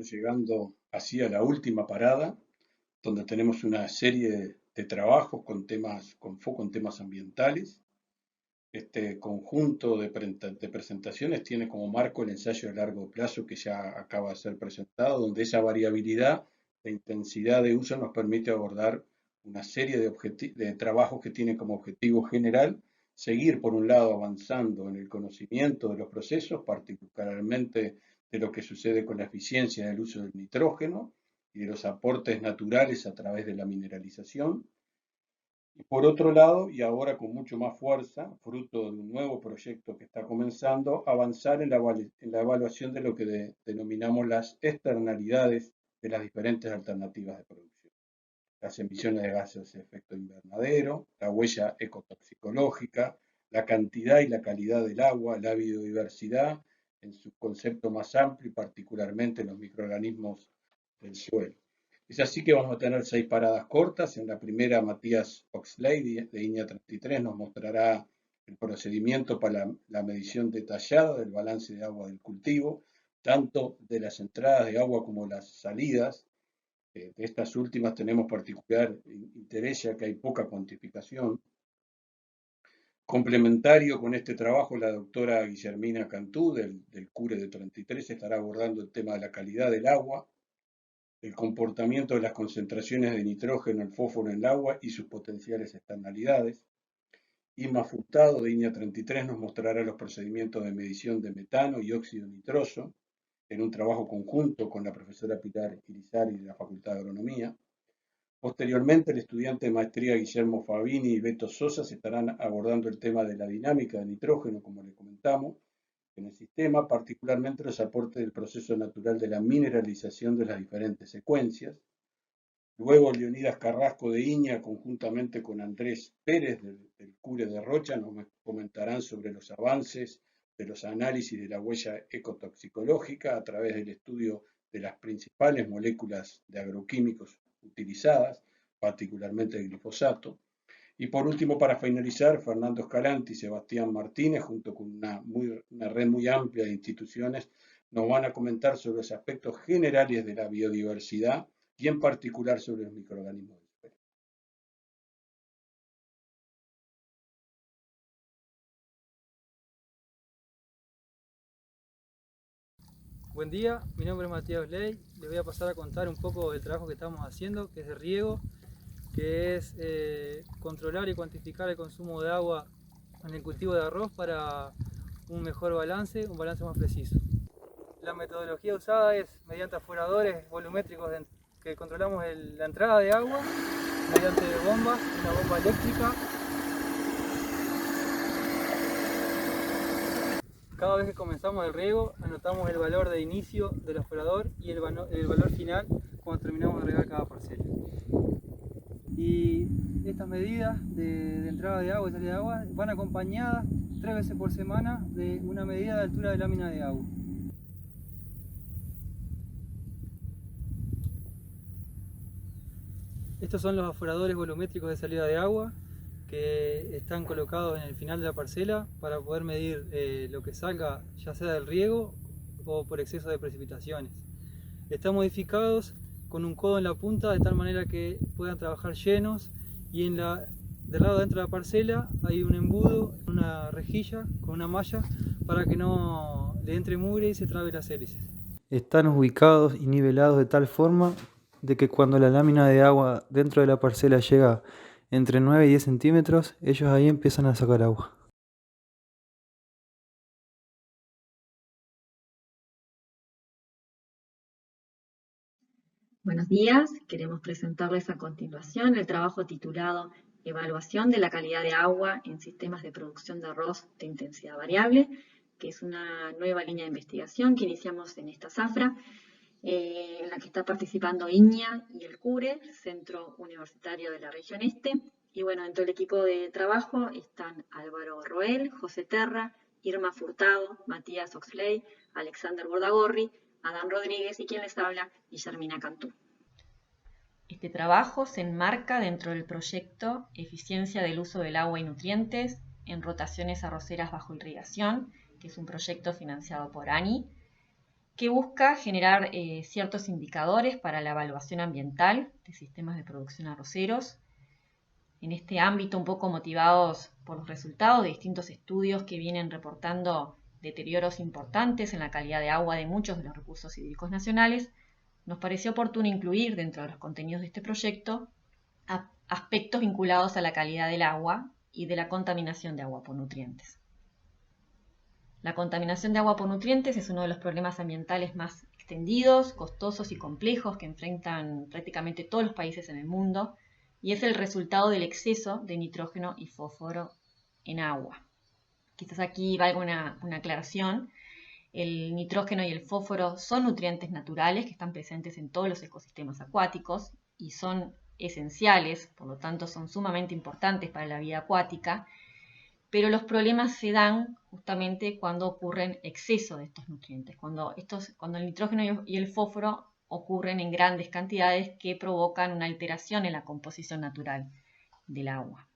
llegando así a la última parada, donde tenemos una serie de trabajos con foco en temas ambientales. Este conjunto de presentaciones tiene como marco el ensayo de largo plazo que ya acaba de ser presentado, donde esa variabilidad de intensidad de uso nos permite abordar una serie de trabajos que tienen como objetivo general seguir, por un lado, avanzando en el conocimiento de los procesos, particularmente de lo que sucede con la eficiencia del uso del nitrógeno y de los aportes naturales a través de la mineralización. Y por otro lado, y ahora con mucho más fuerza, fruto de un nuevo proyecto que está comenzando, avanzar en la evaluación de lo que denominamos las externalidades de las diferentes alternativas de producción. Las emisiones de gases de efecto invernadero, la huella ecotoxicológica, la cantidad y la calidad del agua, la biodiversidad en su concepto más amplio y particularmente los microorganismos del suelo. Es así que vamos a tener 6 paradas cortas. En la primera, Matías Oxley, de INEA 33, nos mostrará el procedimiento para la medición detallada del balance de agua del cultivo, tanto de las entradas de agua como las salidas. De estas últimas tenemos particular interés ya que hay poca cuantificación. Complementario con este trabajo, la doctora Guillermina Cantú, del CURE de 33, estará abordando el tema de la calidad del agua, el comportamiento de las concentraciones de nitrógeno, el fósforo en el agua y sus potenciales externalidades. Inma Furtado, de INEA 33, nos mostrará los procedimientos de medición de metano y óxido nitroso en un trabajo conjunto con la profesora Pilar Irizarry de la Facultad de Agronomía. Posteriormente, el estudiante de maestría Guillermo Fabini y Beto Sosa estarán abordando el tema de la dinámica de nitrógeno, como le comentamos, en el sistema, particularmente los aportes del proceso natural de la mineralización de las diferentes secuencias. Luego, Leonidas Carrasco de Iña, conjuntamente con Andrés Pérez del CURE de Rocha, nos comentarán sobre los avances de los análisis de la huella ecotoxicológica a través del estudio de las principales moléculas de agroquímicos utilizadas, particularmente el glifosato. Y por último, para finalizar, Fernando Escalante y Sebastián Martínez, junto con una red muy amplia de instituciones, nos van a comentar sobre los aspectos generales de la biodiversidad y en particular sobre los microorganismos del suelo. Buen día, mi nombre es Matías Ley. Les voy a pasar a contar un poco del trabajo que estamos haciendo, que es de riego, que es controlar y cuantificar el consumo de agua en el cultivo de arroz para un mejor balance, un balance más preciso. La metodología usada es mediante aforadores volumétricos que controlamos la entrada de agua mediante bombas, una bomba eléctrica. Cada vez que comenzamos el riego, anotamos el valor de inicio del aforador y el valor final cuando terminamos de regar cada parcela. Y estas medidas de entrada de agua y salida de agua van acompañadas 3 veces por semana de una medida de altura de lámina de agua. Estos son los aforadores volumétricos de salida de agua que están colocados en el final de la parcela para poder medir lo que salga ya sea del riego o por exceso de precipitaciones. Están modificados con un codo en la punta de tal manera que puedan trabajar llenos, y del lado de dentro de la parcela hay un embudo, una rejilla con una malla para que no le entre mugre y se trabe las hélices. Están ubicados y nivelados de tal forma de que cuando la lámina de agua dentro de la parcela llega entre 9 y 10 centímetros, ellos ahí empiezan a sacar agua. Buenos días, queremos presentarles a continuación el trabajo titulado Evaluación de la calidad de agua en sistemas de producción de arroz de intensidad variable, que es una nueva línea de investigación que iniciamos en esta zafra, en la que está participando INEA y el CURE, Centro Universitario de la Región Este. Y bueno, dentro del equipo de trabajo están Álvaro Roel, José Terra, Irma Furtado, Matías Oxley, Alexander Bordagorri, Adán Rodríguez y quien les habla, Guillermina Cantú. Este trabajo se enmarca dentro del proyecto Eficiencia del uso del agua y nutrientes en rotaciones arroceras bajo irrigación, que es un proyecto financiado por ANI, que busca generar ciertos indicadores para la evaluación ambiental de sistemas de producción arroceros. En este ámbito, un poco motivados por los resultados de distintos estudios que vienen reportando deterioros importantes en la calidad de agua de muchos de los recursos hídricos nacionales, nos pareció oportuno incluir dentro de los contenidos de este proyecto aspectos vinculados a la calidad del agua y de la contaminación de agua por nutrientes. La contaminación de agua por nutrientes es uno de los problemas ambientales más extendidos, costosos y complejos que enfrentan prácticamente todos los países en el mundo, y es el resultado del exceso de nitrógeno y fósforo en agua. Quizás aquí valga una aclaración. El nitrógeno y el fósforo son nutrientes naturales que están presentes en todos los ecosistemas acuáticos y son esenciales, por lo tanto son sumamente importantes para la vida acuática, pero los problemas se dan justamente cuando ocurren exceso de estos nutrientes, cuando el nitrógeno y el fósforo ocurren en grandes cantidades que provocan una alteración en la composición natural del agua.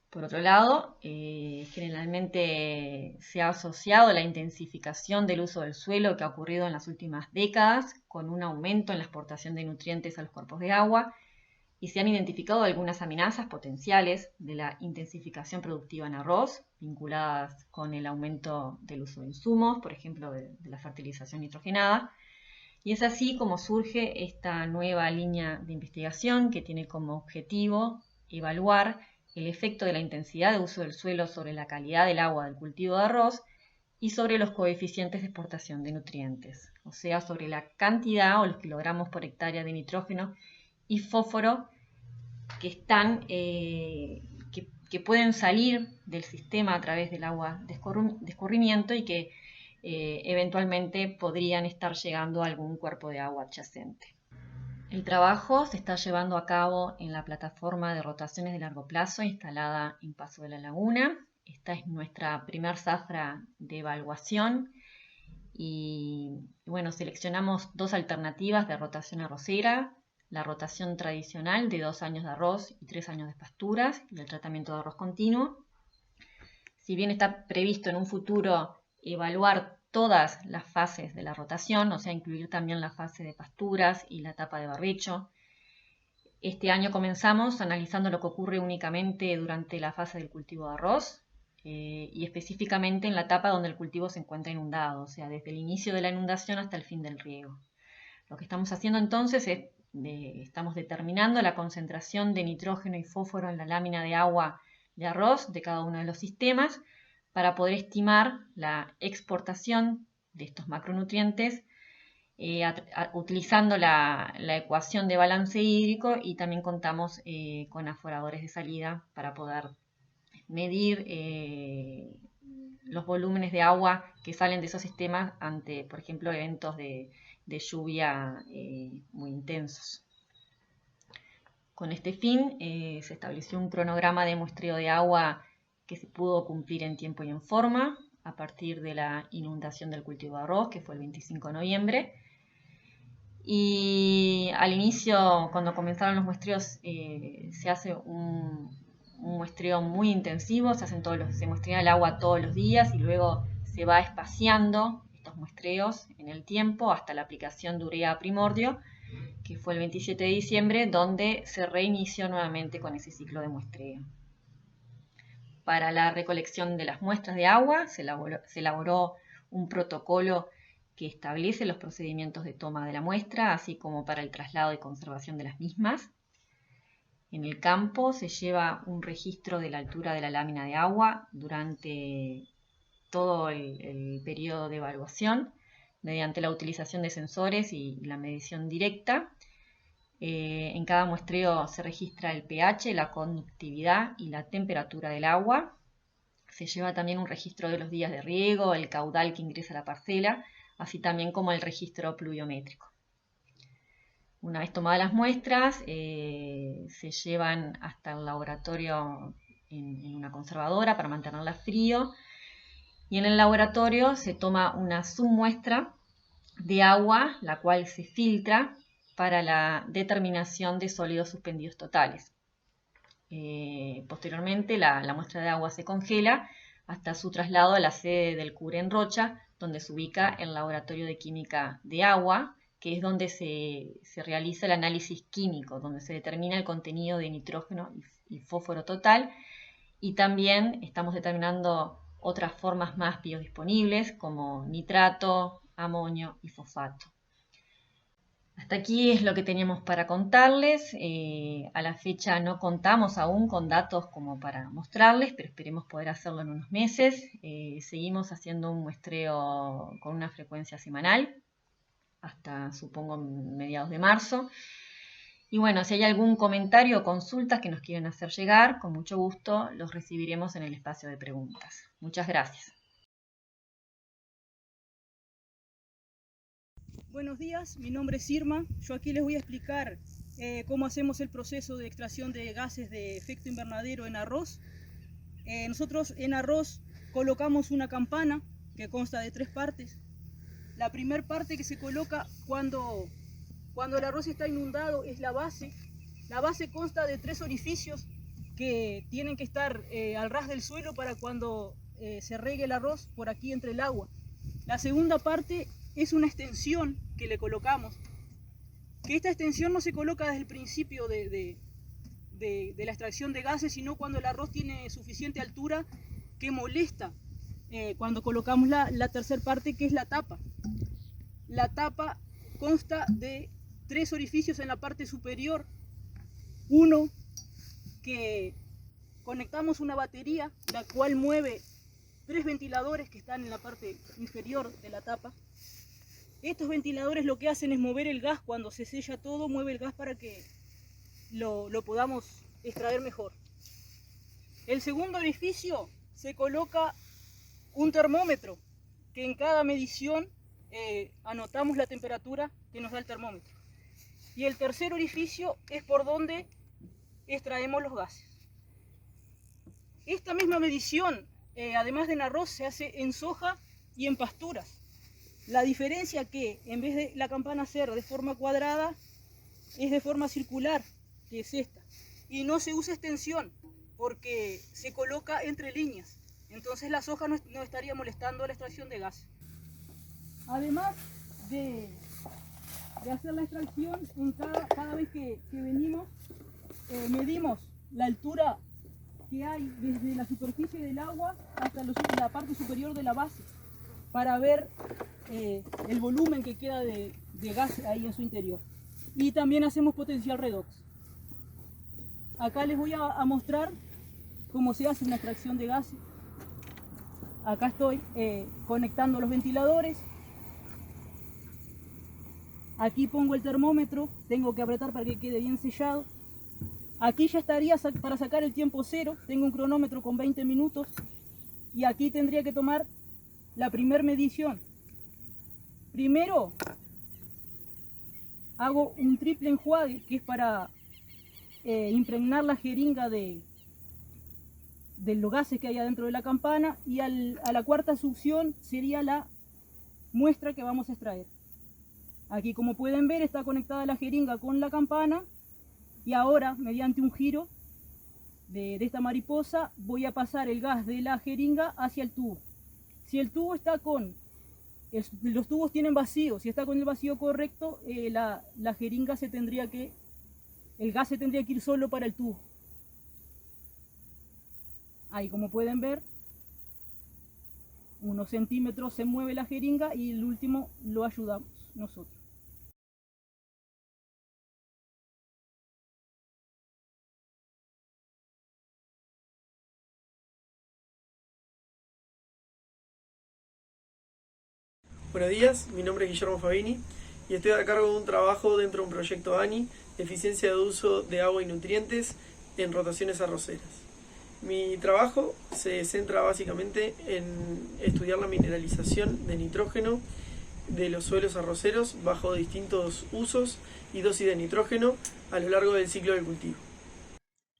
Por otro lado, generalmente se ha asociado la intensificación del uso del suelo que ha ocurrido en las últimas décadas con un aumento en la exportación de nutrientes a los cuerpos de agua, y se han identificado algunas amenazas potenciales de la intensificación productiva en arroz, vinculadas con el aumento del uso de insumos, por ejemplo, de la fertilización nitrogenada. Y es así como surge esta nueva línea de investigación que tiene como objetivo evaluar el efecto de la intensidad de uso del suelo sobre la calidad del agua del cultivo de arroz y sobre los coeficientes de exportación de nutrientes, o sea, sobre la cantidad o los kilogramos por hectárea de nitrógeno y fósforo que pueden salir del sistema a través del agua de escurrimiento y que eventualmente podrían estar llegando a algún cuerpo de agua adyacente. El trabajo se está llevando a cabo en la plataforma de rotaciones de largo plazo instalada en Paso de la Laguna. Esta es nuestra primer zafra de evaluación y bueno, seleccionamos dos alternativas de rotación arrocera: la rotación tradicional de 2 años de arroz y 3 años de pasturas y el tratamiento de arroz continuo. Si bien está previsto en un futuro evaluar todas las fases de la rotación, o sea, incluir también la fase de pasturas y la etapa de barbecho, este año comenzamos analizando lo que ocurre únicamente durante la fase del cultivo de arroz y específicamente en la etapa donde el cultivo se encuentra inundado, o sea, desde el inicio de la inundación hasta el fin del riego. Lo que estamos haciendo entonces es estamos determinando la concentración de nitrógeno y fósforo en la lámina de agua de arroz de cada uno de los sistemas para poder estimar la exportación de estos macronutrientes utilizando la ecuación de balance hídrico, y también contamos con aforadores de salida para poder medir los volúmenes de agua que salen de esos sistemas ante, por ejemplo, eventos de lluvia muy intensos. Con este fin se estableció un cronograma de muestreo de agua que se pudo cumplir en tiempo y en forma a partir de la inundación del cultivo de arroz, que fue el 25 de noviembre. Y al inicio, cuando comenzaron los muestreos, se hace un muestreo muy intensivo, se muestrea el agua todos los días y luego se va espaciando estos muestreos en el tiempo hasta la aplicación de urea primordio, que fue el 27 de diciembre, donde se reinició nuevamente con ese ciclo de muestreo. Para la recolección de las muestras de agua se elaboró un protocolo que establece los procedimientos de toma de la muestra, así como para el traslado y conservación de las mismas. En el campo se lleva un registro de la altura de la lámina de agua durante todo el periodo de evaluación, mediante la utilización de sensores y la medición directa. En cada muestreo se registra el pH, la conductividad y la temperatura del agua. Se lleva también un registro de los días de riego, el caudal que ingresa a la parcela, así también como el registro pluviométrico. Una vez tomadas las muestras, se llevan hasta el laboratorio en una conservadora para mantenerlas frío, y en el laboratorio se toma una submuestra de agua, la cual se filtra para la determinación de sólidos suspendidos totales. Posteriormente la muestra de agua se congela hasta su traslado a la sede del CURE en Rocha, donde se ubica el Laboratorio de Química de Agua, que es donde se realiza el análisis químico, donde se determina el contenido de nitrógeno y fósforo total, y también estamos determinando otras formas más biodisponibles como nitrato, amonio y fosfato. Hasta aquí es lo que teníamos para contarles. A la fecha no contamos aún con datos como para mostrarles, pero esperemos poder hacerlo en unos meses. Seguimos haciendo un muestreo con una frecuencia semanal, hasta supongo mediados de marzo. Y bueno, si hay algún comentario o consultas que nos quieren hacer llegar, con mucho gusto los recibiremos en el espacio de preguntas. Muchas gracias. Buenos días, mi nombre es Irma. Yo aquí les voy a explicar cómo hacemos el proceso de extracción de gases de efecto invernadero en arroz. Nosotros en arroz colocamos una campana que consta de 3 partes. La primera parte que se coloca cuando el arroz está inundado es la base. La base consta de 3 orificios que tienen que estar al ras del suelo para cuando se riegue el arroz, por aquí entre el agua. La segunda parte es una extensión que le colocamos, que esta extensión no se coloca desde el principio de la extracción de gases, sino cuando el arroz tiene suficiente altura que molesta cuando colocamos la tercera parte, que es la tapa. La tapa consta de 3 orificios en la parte superior, uno que conectamos una batería, la cual mueve 3 ventiladores que están en la parte inferior de la tapa. Estos ventiladores lo que hacen es mover el gas. Cuando se sella todo, mueve el gas para que lo podamos extraer mejor. El segundo orificio se coloca un termómetro, que en cada medición anotamos la temperatura que nos da el termómetro. Y el tercer orificio es por donde extraemos los gases. Esta misma medición, además de en arroz, se hace en soja y en pasturas. La diferencia que en vez de la campana ser de forma cuadrada, es de forma circular, que es esta. Y no se usa extensión, porque se coloca entre líneas. Entonces la soja no estaría molestando la extracción de gas. Además de hacer la extracción, cada vez que venimos, medimos la altura que hay desde la superficie del agua hasta la parte superior de la base, para ver el volumen que queda de gas ahí en su interior. Y también hacemos potencial redox. Acá les voy a mostrar cómo se hace una extracción de gas. Acá estoy conectando los ventiladores. Aquí pongo el termómetro, tengo que apretar para que quede bien sellado. Aquí ya estaría para sacar el tiempo cero, tengo un cronómetro con 20 minutos. Y aquí tendría que tomar la primera medición. Primero hago un triple enjuague, que es para impregnar la jeringa de los gases que hay adentro de la campana, y a la cuarta succión sería la muestra que vamos a extraer. Aquí, como pueden ver, está conectada la jeringa con la campana, y ahora, mediante un giro de esta mariposa, voy a pasar el gas de la jeringa hacia el tubo. Si el tubo está los tubos tienen vacío, si está con el vacío correcto, la jeringa el gas se tendría que ir solo para el tubo. Ahí, como pueden ver, unos centímetros se mueve la jeringa y el último lo ayudamos nosotros. Buenos días, mi nombre es Guillermo Fabini y estoy a cargo de un trabajo dentro de un proyecto ANI de eficiencia de uso de agua y nutrientes en rotaciones arroceras. Mi trabajo se centra básicamente en estudiar la mineralización de nitrógeno de los suelos arroceros bajo distintos usos y dosis de nitrógeno a lo largo del ciclo del cultivo.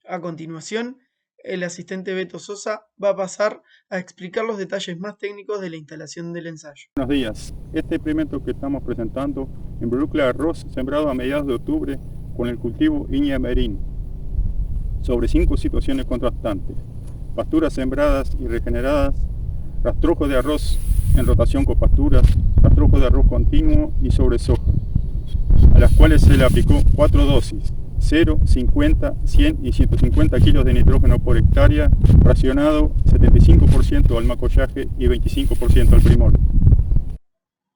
A continuación, el asistente Beto Sosa va a pasar a explicar los detalles más técnicos de la instalación del ensayo. Buenos días. Este experimento que estamos presentando involucra arroz sembrado a mediados de octubre con el cultivo Iña Merín sobre 5 situaciones contrastantes: pasturas sembradas y regeneradas, rastrojos de arroz en rotación con pasturas, rastrojos de arroz continuo y sobre soja, a las cuales se le aplicó 4 dosis, 0, 50, 100 y 150 kilos de nitrógeno por hectárea, racionado 75% al macollaje y 25% al primor.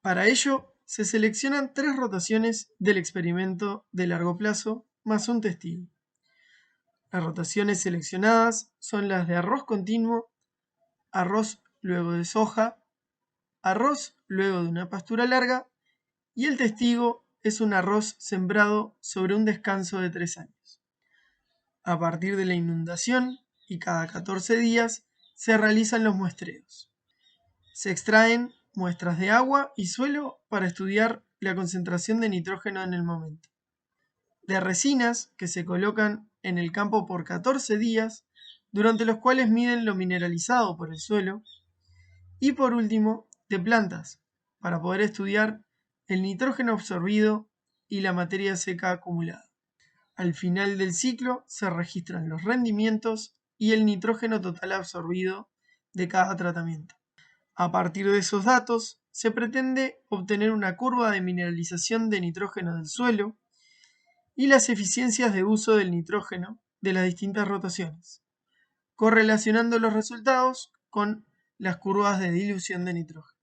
Para ello, se seleccionan 3 rotaciones del experimento de largo plazo más un testigo. Las rotaciones seleccionadas son las de arroz continuo, arroz luego de soja, arroz luego de una pastura larga y el testigo es un arroz sembrado sobre un descanso de 3 años. A partir de la inundación y cada 14 días se realizan los muestreos. Se extraen muestras de agua y suelo para estudiar la concentración de nitrógeno en el momento. De resinas que se colocan en el campo por 14 días, durante los cuales miden lo mineralizado por el suelo. Y por último, de plantas, para poder estudiar el nitrógeno absorbido y la materia seca acumulada. Al final del ciclo se registran los rendimientos y el nitrógeno total absorbido de cada tratamiento. A partir de esos datos, se pretende obtener una curva de mineralización de nitrógeno del suelo y las eficiencias de uso del nitrógeno de las distintas rotaciones, correlacionando los resultados con las curvas de dilución de nitrógeno.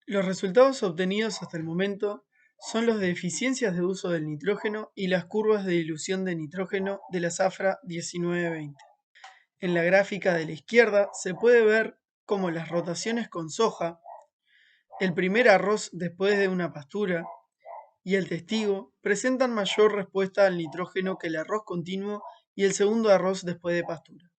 Los resultados obtenidos hasta el momento son los de eficiencias de uso del nitrógeno y las curvas de dilución de nitrógeno de la zafra 1920. En la gráfica de la izquierda se puede ver cómo las rotaciones con soja, el primer arroz después de una pastura y el testigo presentan mayor respuesta al nitrógeno que el arroz continuo y el segundo arroz después de pastura.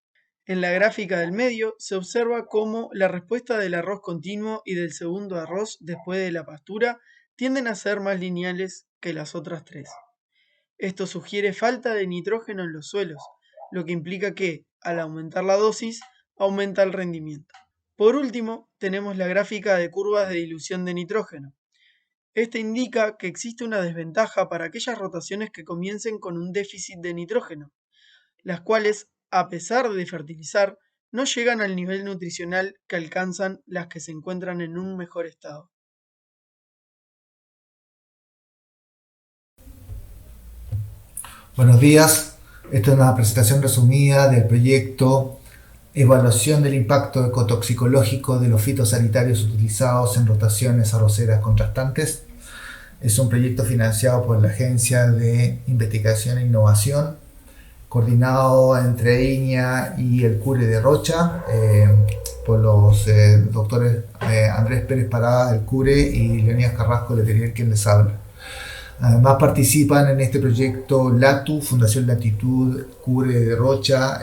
En la gráfica del medio se observa cómo la respuesta del arroz continuo y del segundo arroz después de la pastura tienden a ser más lineales que las otras 3. Esto sugiere falta de nitrógeno en los suelos, lo que implica que, al aumentar la dosis, aumenta el rendimiento. Por último, tenemos la gráfica de curvas de dilución de nitrógeno. Esta indica que existe una desventaja para aquellas rotaciones que comiencen con un déficit de nitrógeno, las cuales, a pesar de fertilizar, no llegan al nivel nutricional que alcanzan las que se encuentran en un mejor estado. Buenos días, esta es una presentación resumida del proyecto Evaluación del impacto ecotoxicológico de los fitosanitarios utilizados en rotaciones arroceras contrastantes. Es un proyecto financiado por la Agencia de Investigación e Innovación, coordinado entre INIA y el CURE de Rocha, por los doctores Andrés Pérez Parada del CURE y Leonidas Carrasco Letelier, quien les habla. Además participan en este proyecto LATU, Fundación Latitud, CURE de Rocha,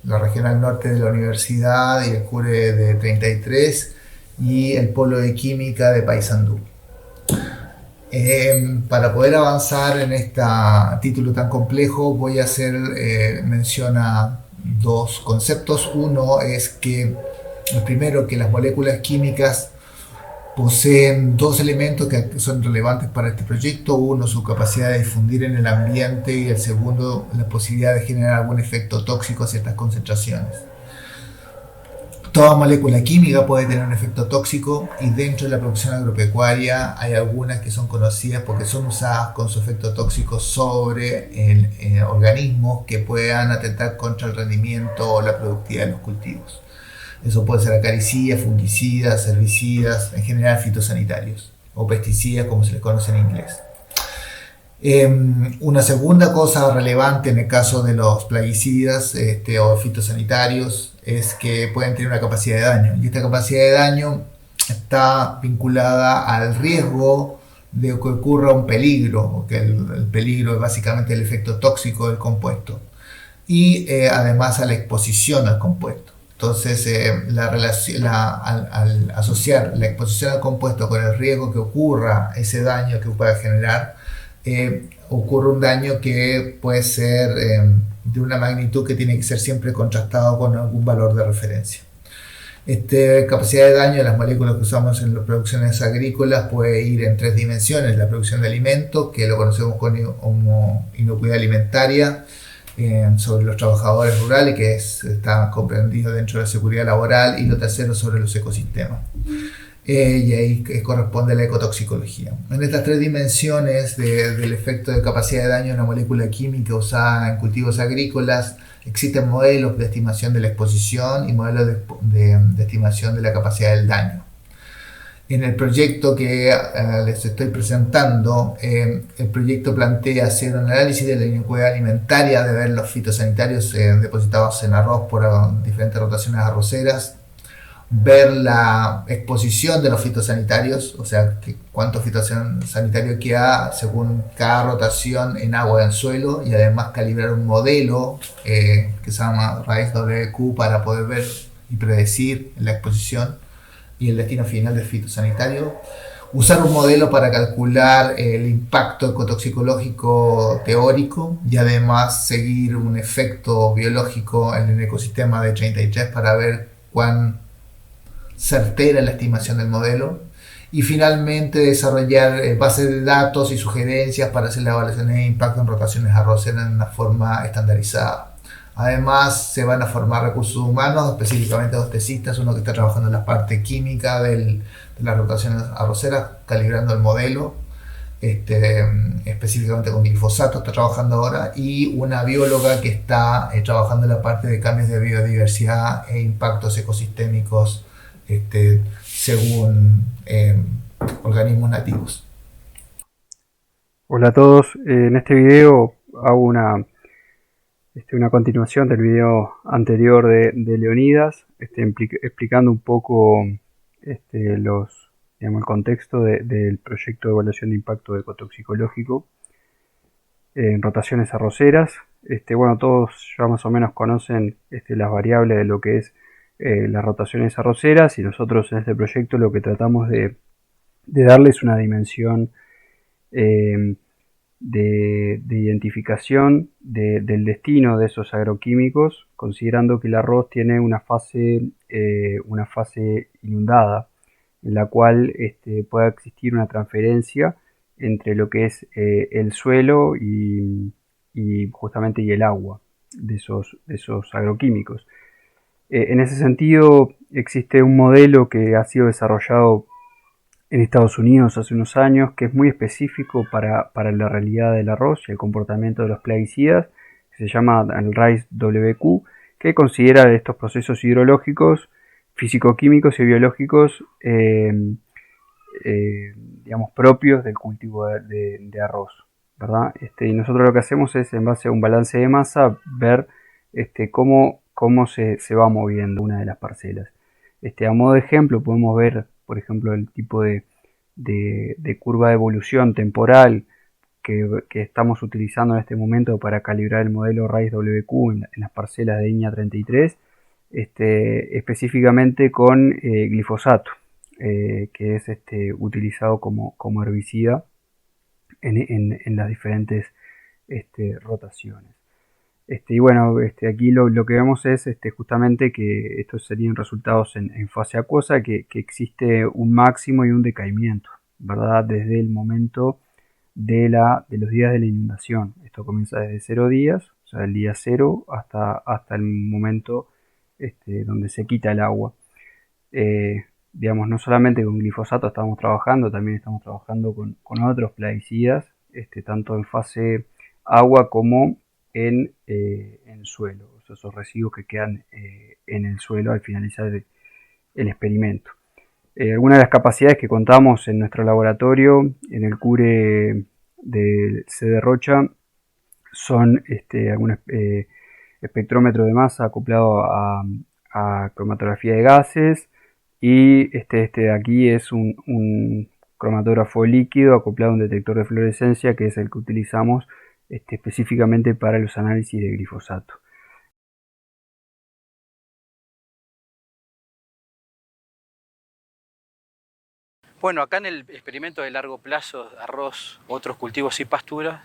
la Regional Norte de la Universidad y el CURE de 33 y el Polo de Química de Paysandú. Para poder avanzar en este título tan complejo voy a hacer mención a 2 conceptos. Uno es que, el primero, que las moléculas químicas poseen 2 elementos que son relevantes para este proyecto. Uno, su capacidad de difundir en el ambiente, y el segundo, la posibilidad de generar algún efecto tóxico a ciertas concentraciones. Toda molécula química puede tener un efecto tóxico, y dentro de la producción agropecuaria hay algunas que son conocidas porque son usadas con su efecto tóxico sobre organismos que puedan atentar contra el rendimiento o la productividad de los cultivos. Eso puede ser acaricidas, fungicidas, herbicidas, en general fitosanitarios, o pesticidas como se les conoce en inglés. Una segunda cosa relevante en el caso de los plaguicidas o fitosanitarios es que pueden tener una capacidad de daño, y esta capacidad de daño está vinculada al riesgo de que ocurra un peligro, porque el peligro es básicamente el efecto tóxico del compuesto, y además a la exposición al compuesto. Entonces, al asociar la exposición al compuesto con el riesgo que ocurra ese daño que pueda generar, ocurre un daño que puede ser de una magnitud que tiene que ser siempre contrastado con algún valor de referencia. Esta capacidad de daño de las moléculas que usamos en las producciones agrícolas puede ir en 3 dimensiones: la producción de alimentos, que lo conocemos como inocuidad alimentaria, sobre los trabajadores rurales, que está comprendido dentro de la seguridad laboral, y lo tercero sobre los ecosistemas. Y ahí corresponde la ecotoxicología. En estas tres dimensiones del efecto de capacidad de daño de una molécula química usada en cultivos agrícolas, existen modelos de estimación de la exposición y modelos de estimación de la capacidad del daño. En el proyecto que les estoy presentando, el proyecto plantea hacer un análisis de la inocuidad alimentaria, de ver los fitosanitarios depositados en arroz por diferentes rotaciones arroceras, ver la exposición de los fitosanitarios, o sea, cuánto fitosanitario queda según cada rotación en agua y en suelo, y además calibrar un modelo que se llama RAIS-WQ para poder ver y predecir la exposición y el destino final del fitosanitario. Usar un modelo para calcular el impacto ecotoxicológico teórico y además seguir un efecto biológico en el ecosistema de 33 para ver cuán certera la estimación del modelo, y finalmente desarrollar bases de datos y sugerencias para hacer la evaluación de impacto en rotaciones arroceras en una forma estandarizada. Además, se van a formar recursos humanos, específicamente dos tesistas, uno que está trabajando en la parte química de las rotaciones arroceras, calibrando el modelo, específicamente con glifosato está trabajando ahora, y una bióloga que está trabajando en la parte de cambios de biodiversidad e impactos ecosistémicos según organismos nativos. Hola a todos, en este video hago una continuación del video anterior de Leonidas, explicando un poco el contexto del proyecto de evaluación de impacto ecotoxicológico en rotaciones arroceras. Bueno, todos ya más o menos conocen las variables de lo que es las rotaciones arroceras, y nosotros en este proyecto lo que tratamos de darles una dimensión de identificación del destino de esos agroquímicos, considerando que el arroz tiene una fase inundada, en la cual pueda existir una transferencia entre lo que es el suelo y justamente el agua de esos agroquímicos. En ese sentido, existe un modelo que ha sido desarrollado en Estados Unidos hace unos años, que es muy específico para la realidad del arroz y el comportamiento de los plaguicidas, que se llama el RAIS-WQ, que considera estos procesos hidrológicos, físico-químicos y biológicos propios del cultivo de arroz, ¿verdad? Y nosotros lo que hacemos es, en base a un balance de masa, ver cómo se va moviendo una de las parcelas. A modo de ejemplo, podemos ver, por ejemplo, el tipo de curva de evolución temporal que estamos utilizando en este momento para calibrar el modelo RAIS-WQ en las parcelas de Iña 33, específicamente con glifosato, que es utilizado como herbicida en las diferentes rotaciones. Y bueno, aquí lo que vemos es justamente que estos serían resultados en fase acuosa, que existe un máximo y un decaimiento, ¿verdad? Desde el momento de los días de la inundación. Esto comienza desde 0 días, o sea, el día 0 hasta el momento donde se quita el agua. No solamente con glifosato estamos trabajando, también estamos trabajando con otros plaguicidas, tanto en fase agua como en suelo, o sea, esos residuos que quedan en el suelo al finalizar el experimento. Algunas de las capacidades que contamos en nuestro laboratorio, en el CURE de CD Rocha, son algún espectrómetro de masa acoplado a cromatografía de gases, y de aquí es un cromatógrafo líquido acoplado a un detector de fluorescencia, que es el que utilizamos específicamente para los análisis de glifosato. Bueno, acá en el experimento de largo plazo de arroz, otros cultivos y pasturas,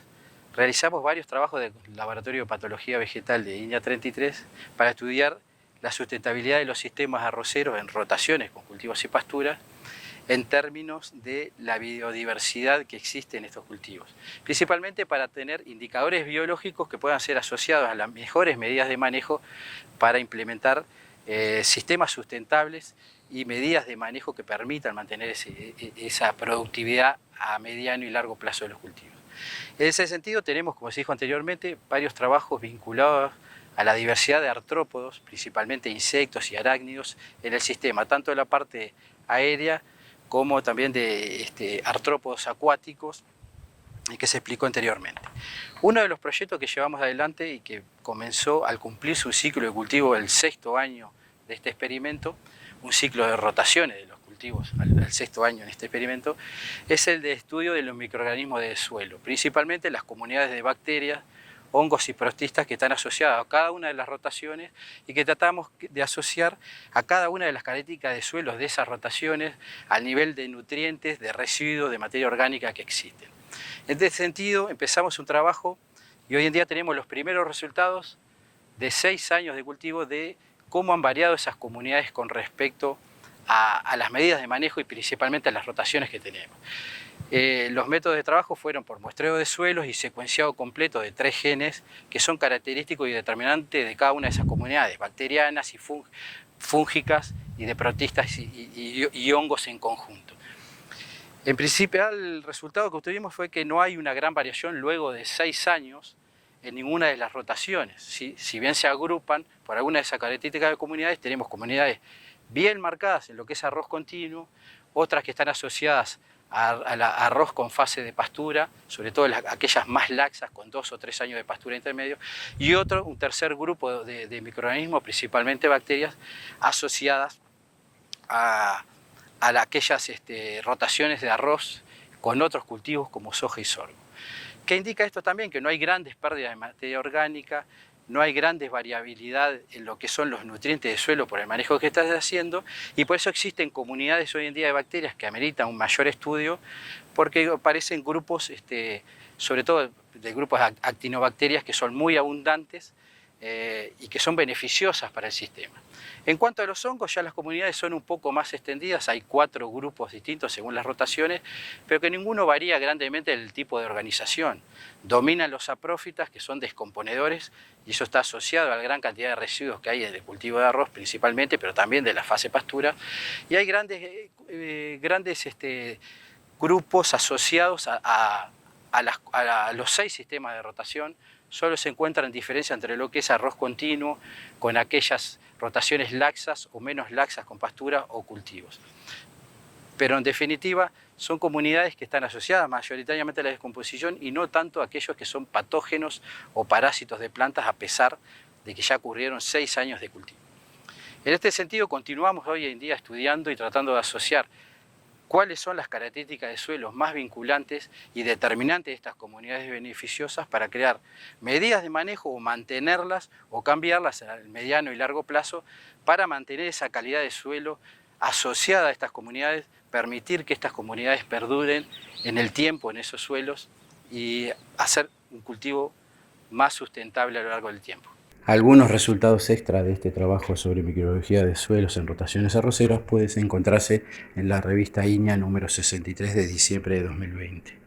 realizamos varios trabajos del Laboratorio de Patología Vegetal de Iña 33 para estudiar la sustentabilidad de los sistemas arroceros en rotaciones con cultivos y pasturas, en términos de la biodiversidad que existe en estos cultivos, principalmente para tener indicadores biológicos que puedan ser asociados a las mejores medidas de manejo para implementar sistemas sustentables y medidas de manejo que permitan mantener esa productividad a mediano y largo plazo de los cultivos. En ese sentido tenemos, como se dijo anteriormente, varios trabajos vinculados a la diversidad de artrópodos, principalmente insectos y arácnidos en el sistema, tanto de la parte aérea como también de artrópodos acuáticos, y que se explicó anteriormente. Uno de los proyectos que llevamos adelante y que comenzó al cumplirse un ciclo de cultivo el 6º año de este experimento, un ciclo de rotaciones de los cultivos al 6º año en este experimento, es el de estudio de los microorganismos de suelo, principalmente las comunidades de bacterias, hongos y protistas que están asociados a cada una de las rotaciones y que tratamos de asociar a cada una de las características de suelos de esas rotaciones al nivel de nutrientes, de residuos, de materia orgánica que existen. En este sentido empezamos un trabajo y hoy en día tenemos los primeros resultados de 6 años de cultivo de cómo han variado esas comunidades con respecto a las medidas de manejo y principalmente a las rotaciones que tenemos. Los métodos de trabajo fueron por muestreo de suelos y secuenciado completo de 3 genes que son característicos y determinantes de cada una de esas comunidades, bacterianas y fúngicas y de protistas y hongos en conjunto. En principio el resultado que obtuvimos fue que no hay una gran variación luego de 6 años en ninguna de las rotaciones. Si bien se agrupan por alguna de esas características de comunidades, tenemos comunidades bien marcadas en lo que es arroz continuo, otras que están asociadas a arroz con fase de pastura, sobre todo aquellas más laxas con 2 o 3 años de pastura intermedio, y un tercer grupo de microorganismos, principalmente bacterias, asociadas a aquellas rotaciones de arroz con otros cultivos como soja y sorgo. ¿Qué indica esto también? Que no hay grandes pérdidas de materia orgánica, no hay grandes variabilidad en lo que son los nutrientes de suelo por el manejo que estás haciendo, y por eso existen comunidades hoy en día de bacterias que ameritan un mayor estudio, porque aparecen grupos, sobre todo de grupos de actinobacterias que son muy abundantes y que son beneficiosas para el sistema. En cuanto a los hongos, ya las comunidades son un poco más extendidas, hay 4 grupos distintos según las rotaciones, pero que ninguno varía grandemente el tipo de organización. Dominan los saprófitas, que son descomponedores, y eso está asociado a la gran cantidad de residuos que hay en el cultivo de arroz principalmente, pero también de la fase pastura, y hay grandes grupos asociados a los 6 sistemas de rotación. Solo se encuentran diferencias entre lo que es arroz continuo con aquellas rotaciones laxas o menos laxas con pastura o cultivos. Pero en definitiva son comunidades que están asociadas mayoritariamente a la descomposición y no tanto a aquellos que son patógenos o parásitos de plantas, a pesar de que ya ocurrieron 6 años de cultivo. En este sentido continuamos hoy en día estudiando y tratando de asociar cuáles son las características de suelos más vinculantes y determinantes de estas comunidades beneficiosas para crear medidas de manejo o mantenerlas o cambiarlas al mediano y largo plazo para mantener esa calidad de suelo asociada a estas comunidades, permitir que estas comunidades perduren en el tiempo en esos suelos y hacer un cultivo más sustentable a lo largo del tiempo. Algunos resultados extra de este trabajo sobre microbiología de suelos en rotaciones arroceras pueden encontrarse en la revista INEA número 63 de diciembre de 2020.